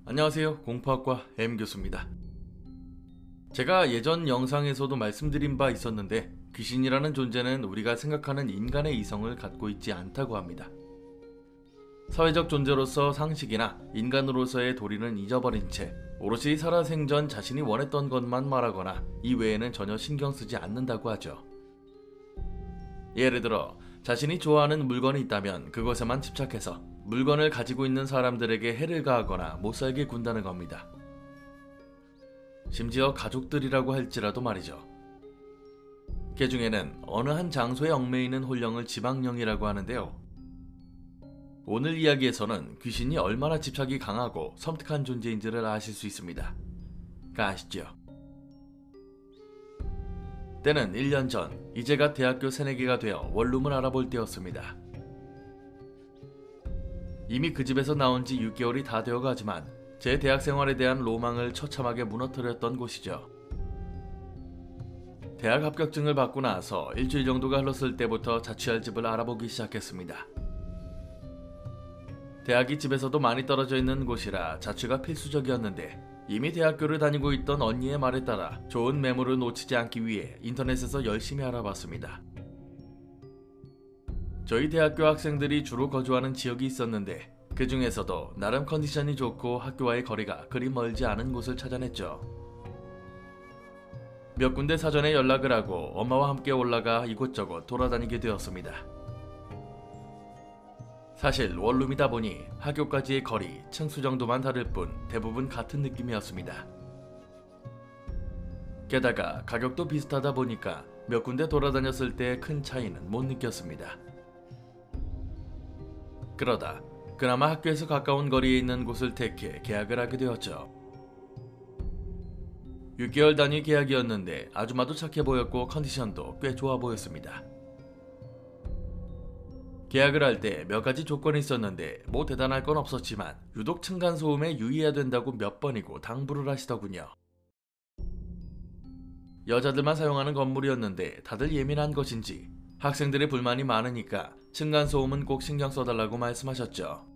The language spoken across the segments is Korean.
안녕하세요. 공포학과 M교수입니다. 제가 예전 영상에서도 말씀드린 바 있었는데 귀신이라는 존재는 우리가 생각하는 인간의 이성을 갖고 있지 않다고 합니다. 사회적 존재로서 상식이나 인간으로서의 도리는 잊어버린 채 오롯이 살아생전 자신이 원했던 것만 말하거나 이 외에는 전혀 신경 쓰지 않는다고 하죠. 예를 들어 자신이 좋아하는 물건이 있다면 그것에만 집착해서 물건을 가지고 있는 사람들에게 해를 가하거나 못살게 군다는 겁니다. 심지어 가족들이라고 할지라도 말이죠. 그 중에는 어느 한 장소에 얽매이는 혼령을 지방령이라고 하는데요. 오늘 이야기에서는 귀신이 얼마나 집착이 강하고 섬뜩한 존재인지를 아실 수 있습니다. 아시죠? 때는 1년 전, 이제 갓 대학교 새내기가 되어 원룸을 알아볼 때였습니다. 이미 그 집에서 나온 지 6개월이 다 되어가지만 제 대학 생활에 대한 로망을 처참하게 무너뜨렸던 곳이죠. 대학 합격증을 받고 나서 일주일 정도가 흘렀을 때부터 자취할 집을 알아보기 시작했습니다. 대학이 집에서도 많이 떨어져 있는 곳이라 자취가 필수적이었는데 이미 대학교를 다니고 있던 언니의 말에 따라 좋은 매물을 놓치지 않기 위해 인터넷에서 열심히 알아봤습니다. 저희 대학교 학생들이 주로 거주하는 지역이 있었는데 그 중에서도 나름 컨디션이 좋고 학교와의 거리가 그리 멀지 않은 곳을 찾아냈죠. 몇 군데 사전에 연락을 하고 엄마와 함께 올라가 이곳저곳 돌아다니게 되었습니다. 사실 원룸이다 보니 학교까지의 거리, 층수 정도만 다를 뿐 대부분 같은 느낌이었습니다. 게다가 가격도 비슷하다 보니까 몇 군데 돌아다녔을 때 큰 차이는 못 느꼈습니다. 그러다 그나마 학교에서 가까운 거리에 있는 곳을 택해 계약을 하게 되었죠. 6개월 단위 계약이었는데 아주마도 착해 보였고 컨디션도 꽤 좋아 보였습니다. 계약을 할 때 몇 가지 조건이 있었는데 뭐 대단할 건 없었지만 유독 층간소음에 유의해야 된다고 몇 번이고 당부를 하시더군요. 여자들만 사용하는 건물이었는데 다들 예민한 것인지 학생들의 불만이 많으니까 층간소음은 꼭 신경 써달라고 말씀하셨죠.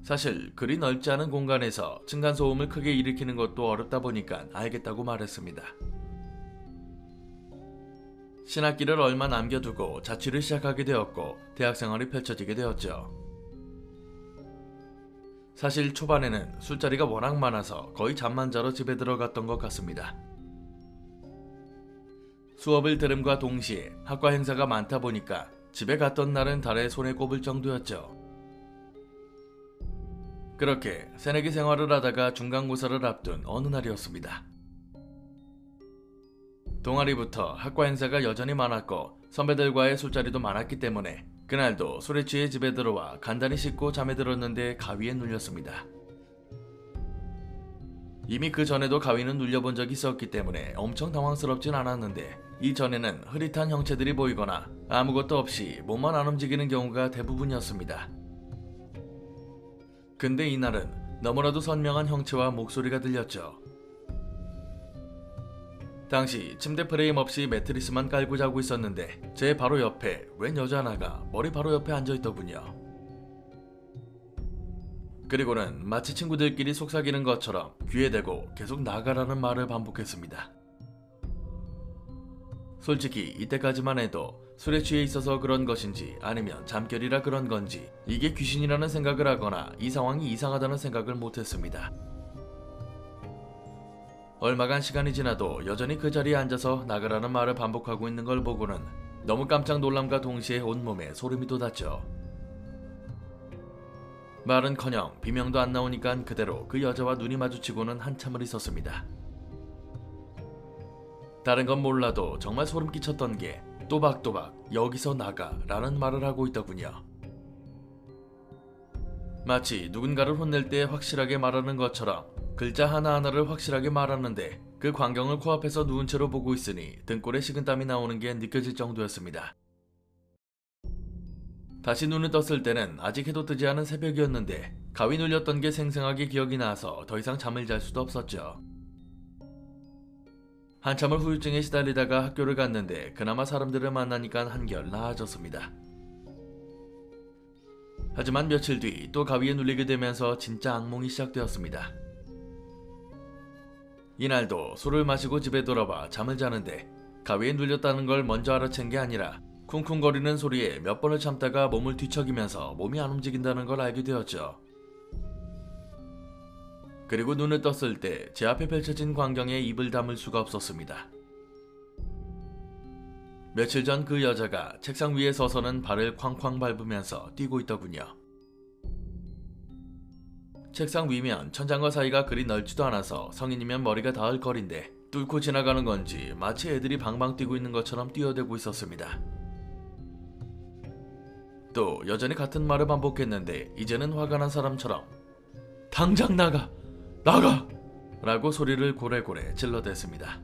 사실 그리 넓지 않은 공간에서 층간소음을 크게 일으키는 것도 어렵다 보니까 알겠다고 말했습니다. 신학기를 얼마 남겨두고 자취를 시작하게 되었고 대학생활이 펼쳐지게 되었죠. 사실 초반에는 술자리가 워낙 많아서 거의 잠만 자러 집에 들어갔던 것 같습니다. 수업을 들음과 동시에 학과 행사가 많다 보니까 집에 갔던 날은 달에 손에 꼽을 정도였죠. 그렇게 새내기 생활을 하다가 중간고사를 앞둔 어느 날이었습니다. 동아리부터 학과 행사가 여전히 많았고 선배들과의 술자리도 많았기 때문에 그날도 술에 취해 집에 들어와 간단히 씻고 잠에 들었는데 가위에 눌렸습니다. 이미 그 전에도 가위는 눌려본 적이 있었기 때문에 엄청 당황스럽진 않았는데 이전에는 흐릿한 형체들이 보이거나 아무것도 없이 몸만 안 움직이는 경우가 대부분이었습니다. 근데 이날은 너무나도 선명한 형체와 목소리가 들렸죠. 당시 침대 프레임 없이 매트리스만 깔고 자고 있었는데 제 바로 옆에 웬 여자 하나가 머리 바로 옆에 앉아있더군요. 그리고는 마치 친구들끼리 속삭이는 것처럼 귀에 대고 계속 나가라는 말을 반복했습니다. 솔직히 이때까지만 해도 술에 취해 있어서 그런 것인지 아니면 잠결이라 그런 건지 이게 귀신이라는 생각을 하거나 이 상황이 이상하다는 생각을 못했습니다. 얼마간 시간이 지나도 여전히 그 자리에 앉아서 나가라는 말을 반복하고 있는 걸 보고는 너무 깜짝 놀람과 동시에 온몸에 소름이 돋았죠. 말은커녕 비명도 안 나오니까 그대로 그 여자와 눈이 마주치고는 한참을 있었습니다. 다른 건 몰라도 정말 소름 끼쳤던 게 또박또박 여기서 나가 라는 말을 하고 있더군요. 마치 누군가를 혼낼 때 확실하게 말하는 것처럼 글자 하나하나를 확실하게 말하는데 그 광경을 코앞에서 누운 채로 보고 있으니 등골에 식은땀이 나오는 게 느껴질 정도였습니다. 다시 눈을 떴을 때는 아직 해도 뜨지 않은 새벽이었는데 가위 눌렸던 게 생생하게 기억이 나서 더 이상 잠을 잘 수도 없었죠. 한참을 후유증에 시달리다가 학교를 갔는데 그나마 사람들을 만나니까 한결 나아졌습니다. 하지만 며칠 뒤 또 가위에 눌리게 되면서 진짜 악몽이 시작되었습니다. 이날도 술을 마시고 집에 돌아와 잠을 자는데 가위에 눌렸다는 걸 먼저 알아챈 게 아니라 쿵쿵거리는 소리에 몇 번을 참다가 몸을 뒤척이면서 몸이 안 움직인다는 걸 알게 되었죠. 그리고 눈을 떴을 때 제 앞에 펼쳐진 광경에 입을 다물 수가 없었습니다. 며칠 전 그 여자가 책상 위에 서서는 발을 쾅쾅 밟으면서 뛰고 있더군요. 책상 위면 천장과 사이가 그리 넓지도 않아서 성인이면 머리가 닿을 거리인데 뚫고 지나가는 건지 마치 애들이 방방 뛰고 있는 것처럼 뛰어대고 있었습니다. 또 여전히 같은 말을 반복했는데 이제는 화가 난 사람처럼 당장 나가! 나가! 라고 소리를 고래고래 질러댔습니다.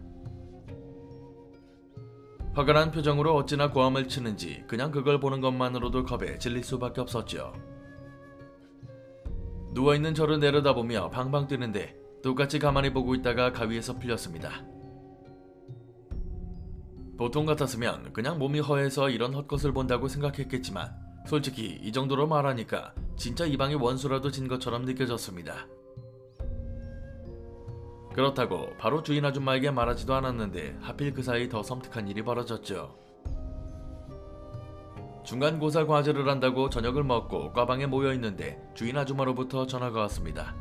화가 난 표정으로 어찌나 고함을 치는지 그냥 그걸 보는 것만으로도 겁에 질릴 수밖에 없었죠. 누워있는 저를 내려다보며 방방 뛰는데 똑같이 가만히 보고 있다가 가위에서 풀렸습니다. 보통 같았으면 그냥 몸이 허해서 이런 헛것을 본다고 생각했겠지만 솔직히 이 정도로 말하니까 진짜 이 방에 원수라도 진 것처럼 느껴졌습니다. 그렇다고 바로 주인 아줌마에게 말하지도 않았는데 하필 그 사이 더 섬뜩한 일이 벌어졌죠. 중간고사 과제를 한다고 저녁을 먹고 과방에 모여있는데 주인 아줌마로부터 전화가 왔습니다.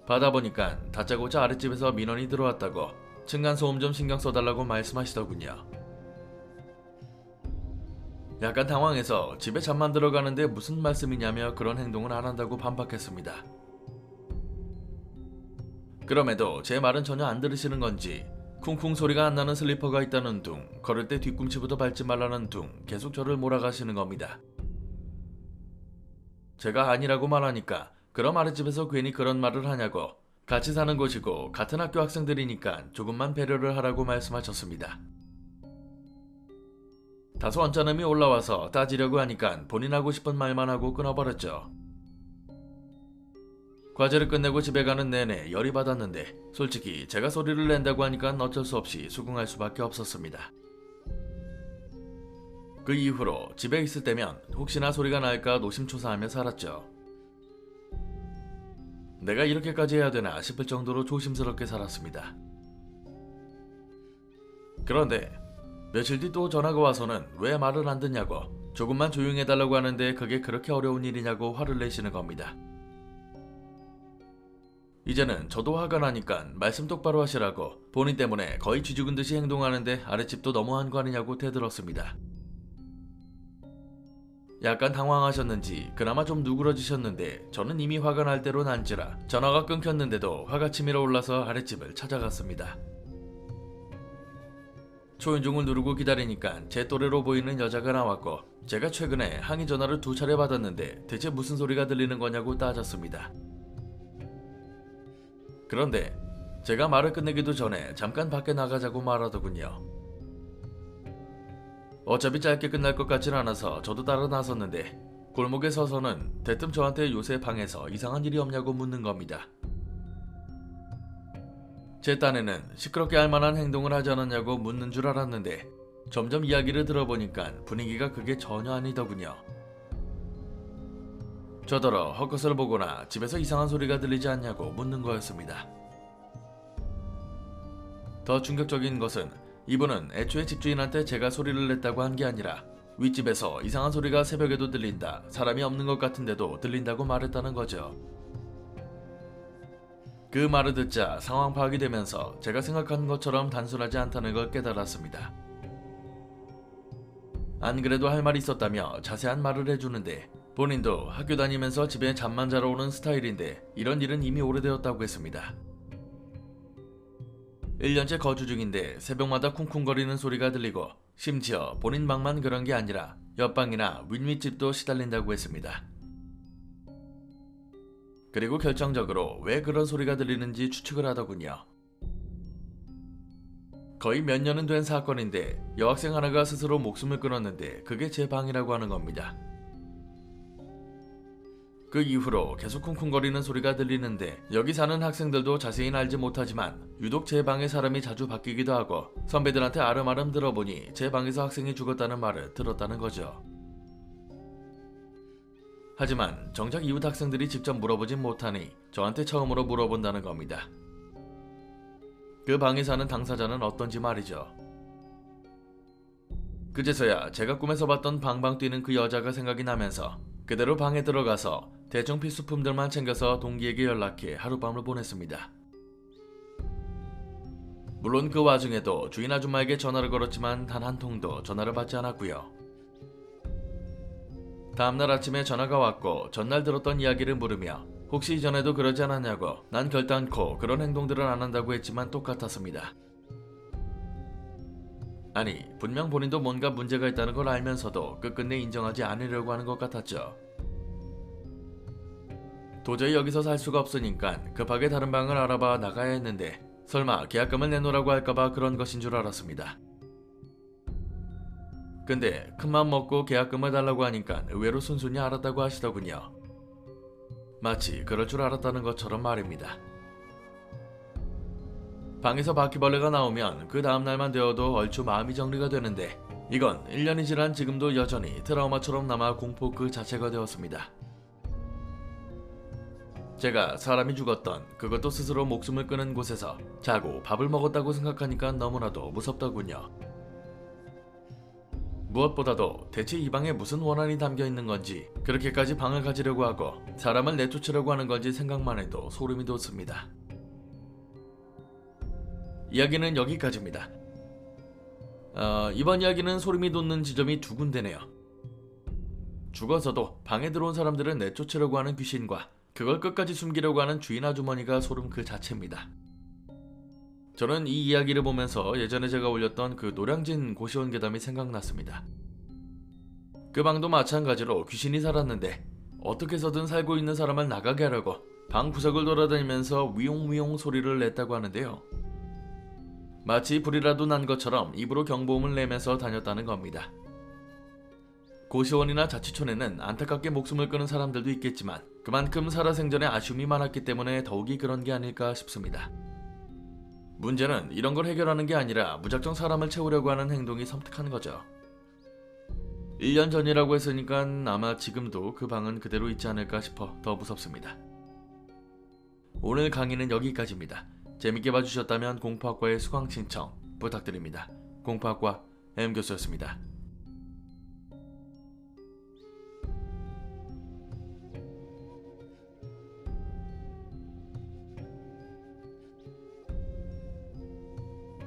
받아보니까 다짜고짜 아랫집에서 민원이 들어왔다고 층간소음 좀 신경 써달라고 말씀하시더군요. 약간 당황해서 집에 잠만 들어가는데 무슨 말씀이냐며 그런 행동은 안 한다고 반박했습니다. 그럼에도 제 말은 전혀 안 들으시는 건지 쿵쿵 소리가 안 나는 슬리퍼가 있다는 둥, 걸을 때 뒤꿈치부터 밟지 말라는 둥 계속 저를 몰아가시는 겁니다. 제가 아니라고 말하니까 그럼 아랫집에서 괜히 그런 말을 하냐고 같이 사는 곳이고 같은 학교 학생들이니까 조금만 배려를 하라고 말씀하셨습니다. 다소 언짢음이 올라와서 따지려고 하니까 본인 하고 싶은 말만 하고 끊어버렸죠. 과제를 끝내고 집에 가는 내내 열이 받았는데 솔직히 제가 소리를 낸다고 하니까 어쩔 수 없이 수긍할 수밖에 없었습니다. 그 이후로 집에 있을 때면 혹시나 소리가 날까 노심초사하며 살았죠. 내가 이렇게까지 해야 되나 싶을 정도로 조심스럽게 살았습니다. 그런데 며칠 뒤 또 전화가 와서는 왜 말을 안 듣냐고 조금만 조용해달라고 하는데 그게 그렇게 어려운 일이냐고 화를 내시는 겁니다. 이제는 저도 화가 나니까 말씀 똑바로 하시라고 본인 때문에 거의 쥐죽은 듯이 행동하는데 아랫집도 너무한 거 아니냐고 대들었습니다. 약간 당황하셨는지 그나마 좀 누그러지셨는데 저는 이미 화가 날 대로 난지라 전화가 끊겼는데도 화가 치밀어 올라서 아랫집을 찾아갔습니다. 초인종을 누르고 기다리니까 제 또래로 보이는 여자가 나왔고 제가 최근에 항의 전화를 2차례 받았는데 대체 무슨 소리가 들리는 거냐고 따졌습니다. 그런데 제가 말을 끝내기도 전에 잠깐 밖에 나가자고 말하더군요. 어차피 짧게 끝날 것 같진 않아서 저도 따라 나섰는데 골목에 서서는 대뜸 저한테 요새 방에서 이상한 일이 없냐고 묻는 겁니다. 제 딴에는 시끄럽게 할 만한 행동을 하지 않았냐고 묻는 줄 알았는데 점점 이야기를 들어보니까 분위기가 그게 전혀 아니더군요. 저더러 헛것을 보거나 집에서 이상한 소리가 들리지 않냐고 묻는 거였습니다. 더 충격적인 것은 이분은 애초에 집주인한테 제가 소리를 냈다고 한 게 아니라 윗집에서 이상한 소리가 새벽에도 들린다, 사람이 없는 것 같은데도 들린다고 말했다는 거죠. 그 말을 듣자 상황 파악이 되면서 제가 생각한 것처럼 단순하지 않다는 걸 깨달았습니다. 안 그래도 할 말이 있었다며 자세한 말을 해주는데 본인도 학교 다니면서 집에 잠만 자러 오는 스타일인데 이런 일은 이미 오래되었다고 했습니다. 1년째 거주 중인데 새벽마다 쿵쿵거리는 소리가 들리고 심지어 본인 방만 그런 게 아니라 옆방이나 윗윗집도 시달린다고 했습니다. 그리고 결정적으로 왜 그런 소리가 들리는지 추측을 하더군요. 거의 몇 년은 된 사건인데 여학생 하나가 스스로 목숨을 끊었는데 그게 제 방이라고 하는 겁니다. 그 이후로 계속 쿵쿵거리는 소리가 들리는데 여기 사는 학생들도 자세히는 알지 못하지만 유독 제 방에 사람이 자주 바뀌기도 하고 선배들한테 아름아름 들어보니 제 방에서 학생이 죽었다는 말을 들었다는 거죠. 하지만 정작 이웃 학생들이 직접 물어보진 못하니 저한테 처음으로 물어본다는 겁니다. 그 방에 사는 당사자는 어떤지 말이죠. 그제서야 제가 꿈에서 봤던 방방 뛰는 그 여자가 생각이 나면서 그대로 방에 들어가서 대충 필수품들만 챙겨서 동기에게 연락해 하룻밤을 보냈습니다. 물론 그 와중에도 주인 아줌마에게 전화를 걸었지만 단 한 통도 전화를 받지 않았고요. 다음날 아침에 전화가 왔고 전날 들었던 이야기를 물으며 혹시 이전에도 그러지 않았냐고 난 결단코 그런 행동들을 안 한다고 했지만 똑같았습니다. 아니, 분명 본인도 뭔가 문제가 있다는 걸 알면서도 끝끝내 인정하지 않으려고 하는 것 같았죠. 도저히 여기서 살 수가 없으니까 급하게 다른 방을 알아봐 나가야 했는데 설마 계약금을 내놓으라고 할까봐 그런 것인 줄 알았습니다. 근데 큰맘 먹고 계약금을 달라고 하니까 의외로 순순히 알았다고 하시더군요. 마치 그럴 줄 알았다는 것처럼 말입니다. 방에서 바퀴벌레가 나오면 그 다음날만 되어도 얼추 마음이 정리가 되는데 이건 1년이 지난 지금도 여전히 트라우마처럼 남아 공포 그 자체가 되었습니다. 제가 사람이 죽었던, 그것도 스스로 목숨을 끊은 곳에서 자고 밥을 먹었다고 생각하니까 너무나도 무섭더군요. 무엇보다도 대체 이 방에 무슨 원한이 담겨 있는 건지, 그렇게까지 방을 가지려고 하고 사람을 내쫓으려고 하는 건지 생각만 해도 소름이 돋습니다. 이야기는 여기까지입니다. 이번 이야기는 소름이 돋는 지점이 두 군데네요. 죽어서도 방에 들어온 사람들을 내쫓으려고 하는 귀신과 그걸 끝까지 숨기려고 하는 주인 아주머니가 소름 그 자체입니다. 저는 이 이야기를 보면서 예전에 제가 올렸던 그 노량진 고시원 괴담이 생각났습니다. 그 방도 마찬가지로 귀신이 살았는데 어떻게 해서든 살고 있는 사람을 나가게 하려고 방 구석을 돌아다니면서 위용위용 소리를 냈다고 하는데요. 마치 불이라도 난 것처럼 입으로 경보음을 내면서 다녔다는 겁니다. 고시원이나 자치촌에는 안타깝게 목숨을 끊은 사람들도 있겠지만 그만큼 살아생전에 아쉬움이 많았기 때문에 더욱이 그런 게 아닐까 싶습니다. 문제는 이런 걸 해결하는 게 아니라 무작정 사람을 채우려고 하는 행동이 섬뜩한 거죠. 1년 전이라고 했으니까 아마 지금도 그 방은 그대로 있지 않을까 싶어 더 무섭습니다. 오늘 강의는 여기까지입니다. 재밌게 봐주셨다면 공포학과의 수강 신청 부탁드립니다. 공포학과 M교수였습니다.